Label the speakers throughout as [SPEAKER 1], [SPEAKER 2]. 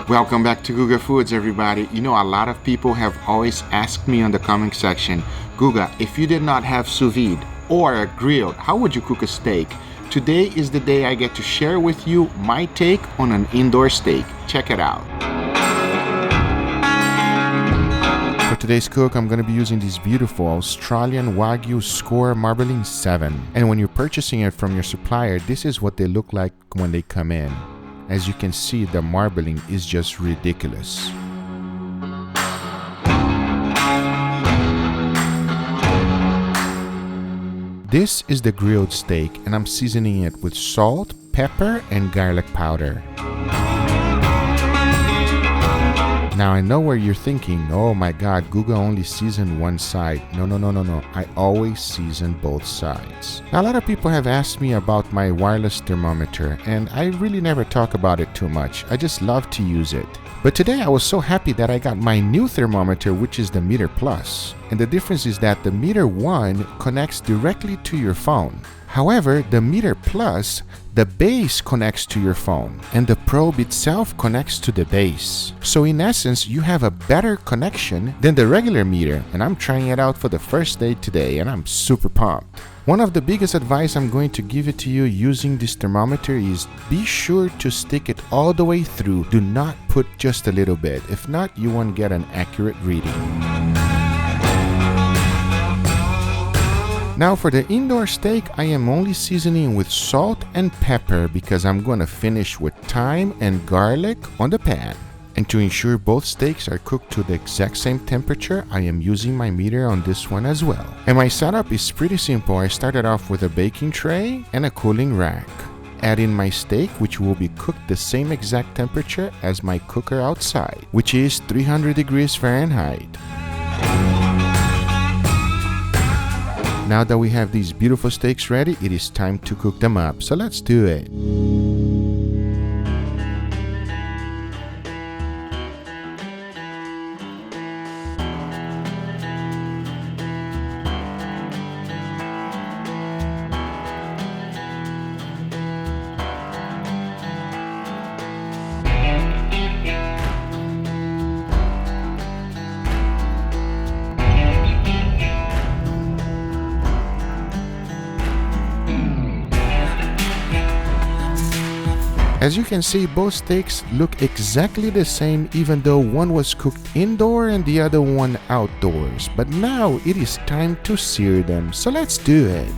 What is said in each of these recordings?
[SPEAKER 1] Welcome back to Guga Foods, everybody. You know, a lot of people have always asked me on the comment section, Guga, if you did not have sous vide or grilled, how would you cook a steak? Today is the day I get to share with you my take on an indoor steak. Check it out. For today's cook, I'm going to be using this beautiful Australian WAGYU Score Marbling 7. And when you're purchasing it from your supplier, this is what they look like when they come in. As you can see, the marbling is just ridiculous. This is the grilled steak, and I'm seasoning it with salt, pepper, and garlic powder. Now I know where you're thinking, oh my god, Guga only seasoned one side. No. I always season both sides. Now a lot of people have asked me about my wireless thermometer, and I really never talk about it too much. I just love to use it. But today I was so happy that I got my new thermometer, which is the Meter Plus. And the difference is that the Meter 1 connects directly to your phone. However, the Meter Plus, the base connects to your phone, and the probe itself connects to the base. So in essence, you have a better connection than the regular meter, and I'm trying it out for the first day today, and I'm super pumped. One of the biggest advice I'm going to give it to you using this thermometer is be sure to stick it all the way through. Do not put just a little bit. If not, you won't get an accurate reading. Now for the indoor steak, I am only seasoning with salt and pepper because I'm going to finish with thyme and garlic on the pan. And to ensure both steaks are cooked to the exact same temperature, I am using my meter on this one as well. And my setup is pretty simple. I started off with a baking tray and a cooling rack. Add in my steak, which will be cooked the same exact temperature as my cooker outside, which is 300 degrees Fahrenheit. Now that we have these beautiful steaks ready, it is time to cook them up. So let's do it. As you can see, both steaks look exactly the same, even though one was cooked indoor and the other one outdoors. But now it is time to sear them, so let's do it.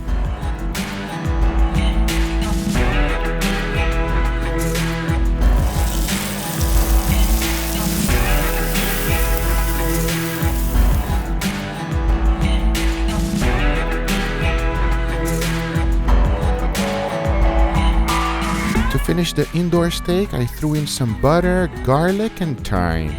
[SPEAKER 1] To finish the indoor steak, I threw in some butter, garlic, and thyme.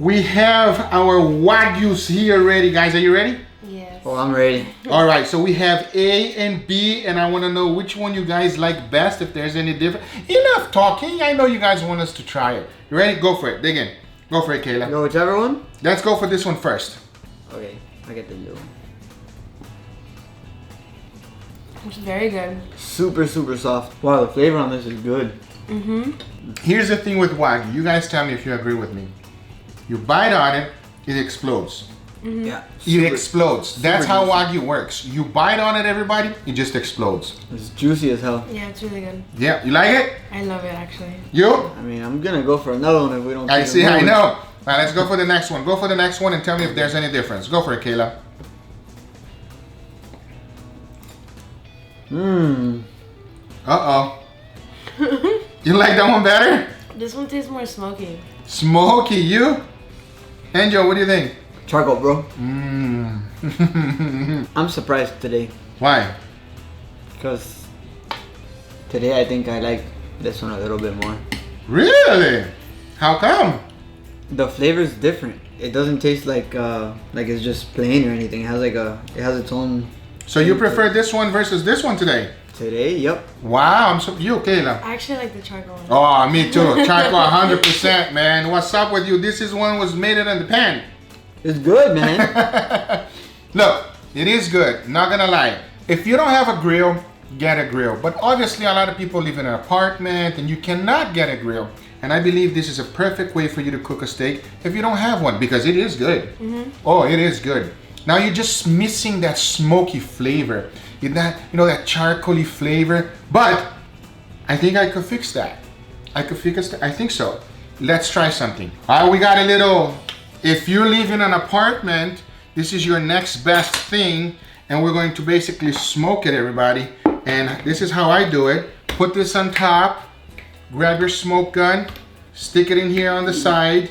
[SPEAKER 1] We have our Wagyus here ready, guys. Are you ready?
[SPEAKER 2] Yes.
[SPEAKER 3] Oh, I'm ready.
[SPEAKER 1] All right, so we have A and B, and I want to know which one you guys like best, if there's any different. Enough talking. I know you guys want us to try it. You ready? Go for it. Dig in. Go for it, Kayla.
[SPEAKER 3] Go whichever one?
[SPEAKER 1] Let's go for this one first.
[SPEAKER 3] Okay, I get the blue one.
[SPEAKER 2] It's very good.
[SPEAKER 3] Super soft. Wow, the flavor on this is good.
[SPEAKER 1] Here's the thing with Wagyu. You guys tell me if you agree with me. You bite on it, it explodes.
[SPEAKER 3] Yeah.
[SPEAKER 1] It explodes. That's how
[SPEAKER 3] juicy.
[SPEAKER 1] Wagyu works. You bite on it, everybody, it just explodes.
[SPEAKER 3] It's juicy as hell.
[SPEAKER 2] Yeah, it's really good.
[SPEAKER 1] Yeah, you like it?
[SPEAKER 2] I love it actually.
[SPEAKER 1] You?
[SPEAKER 3] I mean, I'm gonna go for another one if we don't.
[SPEAKER 1] I
[SPEAKER 3] keep
[SPEAKER 1] see,
[SPEAKER 3] it
[SPEAKER 1] I
[SPEAKER 3] moving.
[SPEAKER 1] know. All right, let's go for the next one. Go for the next one and tell me if there's any difference. Go for it, Kayla.
[SPEAKER 3] Mmm.
[SPEAKER 1] Uh-oh. You like that one better?
[SPEAKER 2] This one tastes more smoky.
[SPEAKER 1] Smoky, you? Angel, what do you think?
[SPEAKER 3] Charcoal, bro.
[SPEAKER 1] Mmm.
[SPEAKER 3] I'm surprised today
[SPEAKER 1] Why?
[SPEAKER 3] because today I think I like this one a little bit more.
[SPEAKER 1] Really? How come?
[SPEAKER 3] The flavor is different. It doesn't taste like it's just plain or anything. It has its own.
[SPEAKER 1] So you prefer this one versus this one today?
[SPEAKER 3] Today, yep.
[SPEAKER 1] Wow, I'm so you, Kayla.
[SPEAKER 2] I actually like the charcoal one.
[SPEAKER 1] Oh, me too. Charcoal 100%, man. What's up with you? This is one was made it in the pan.
[SPEAKER 3] It's good, man.
[SPEAKER 1] Look, it is good. Not gonna lie. If you don't have a grill, get a grill. But obviously, a lot of people live in an apartment and you cannot get a grill. And I believe this is a perfect way for you to cook a steak if you don't have one, because it is good. Oh, it is good. Now you're just missing that smoky flavor, that charcoaly flavor. But I think I could fix that. I think so. Let's try something. We got a little. If you live in an apartment, this is your next best thing, and we're going to basically smoke it, everybody. And this is how I do it. Put this on top. Grab your smoke gun. Stick it in here on the side.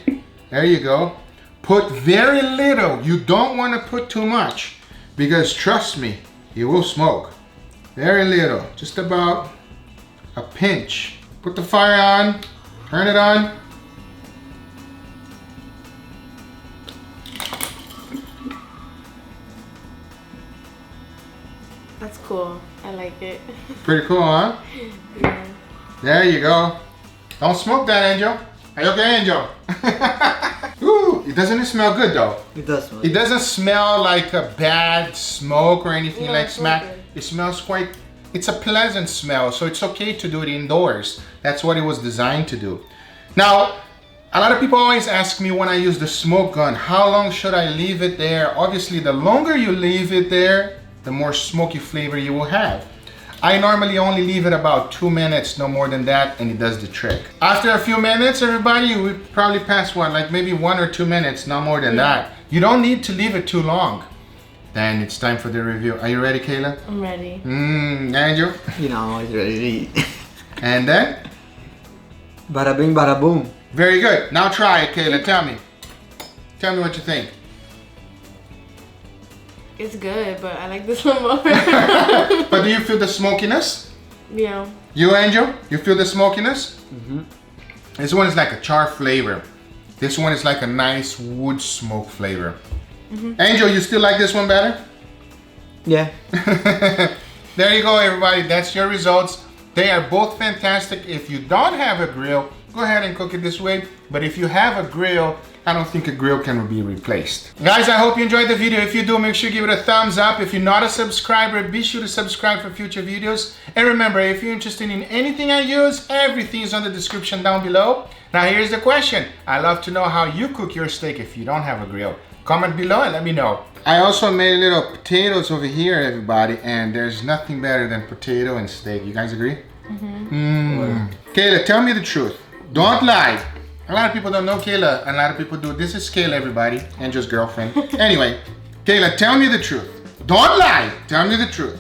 [SPEAKER 1] There you go. Put very little. You don't want to put too much, because trust me, it will smoke. Very little. Just about a pinch. Put the fire on. Turn it on.
[SPEAKER 2] That's cool. I like it.
[SPEAKER 1] Pretty cool, huh?
[SPEAKER 2] Yeah.
[SPEAKER 1] There you go. Don't smoke that, Angel. Are you okay, Angel? Ooh, it doesn't smell good though.
[SPEAKER 3] It does smell.
[SPEAKER 1] It doesn't smell like a bad smoke or anything
[SPEAKER 2] No,
[SPEAKER 1] like
[SPEAKER 2] it's
[SPEAKER 1] smack.
[SPEAKER 2] not good.
[SPEAKER 1] It smells it's a pleasant smell, so it's okay to do it indoors. That's what it was designed to do. Now, a lot of people always ask me when I use the smoke gun, how long should I leave it there? Obviously, the longer you leave it there, the more smoky flavor you will have. I normally only leave it about 2 minutes, no more than that, and it does the trick. After a few minutes, everybody, we probably pass like maybe 1 or 2 minutes, no more than that. You don't need to leave it too long. Then it's time for the review. Are you ready, Kayla?
[SPEAKER 2] I'm ready.
[SPEAKER 1] Andrew?
[SPEAKER 3] You know, I'm always ready to eat.
[SPEAKER 1] And then?
[SPEAKER 3] Bada bing, bada boom.
[SPEAKER 1] Very good. Now try it, Kayla. Tell me. Tell me what you think.
[SPEAKER 2] It's good, but I like this one more.
[SPEAKER 1] But do you feel the smokiness?
[SPEAKER 2] Yeah.
[SPEAKER 1] You, Angel? You feel the smokiness?
[SPEAKER 3] Mm-hmm.
[SPEAKER 1] This one is like a char flavor. This one is like a nice wood smoke flavor. Angel, you still like this one better?
[SPEAKER 3] Yeah.
[SPEAKER 1] There you go, everybody. That's your results. They are both fantastic. If you don't have a grill, go ahead and cook it this way. But if you have a grill, I don't think a grill can be replaced. Guys, I hope you enjoyed the video. If you do, make sure you give it a thumbs up. If you're not a subscriber, be sure to subscribe for future videos. And remember, if you're interested in anything I use, everything is on the description down below. Now here's the question. I love to know how you cook your steak if you don't have a grill. Comment below and let me know. I also made little potatoes over here, everybody, and there's nothing better than potato and steak. You guys agree? Kayla, tell me the truth. Don't lie. A lot of people don't know Kayla, and a lot of people do. This is Kayla, everybody, Angel's girlfriend. Anyway, Kayla, tell me the truth. Don't lie. Tell me the truth.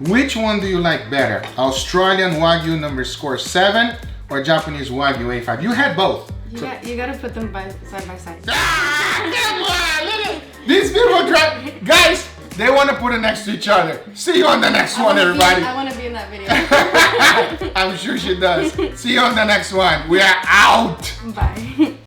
[SPEAKER 1] Which one do you like better? Australian Wagyu #7 or Japanese Wagyu A5? You had both.
[SPEAKER 2] You gotta put them side by side.
[SPEAKER 1] Come on, these people guys, they want to put it next to each other. See you on the next one, everybody.
[SPEAKER 2] I want to be in that video.
[SPEAKER 1] I'm sure she does. See you on the next one. We are out.
[SPEAKER 2] Bye.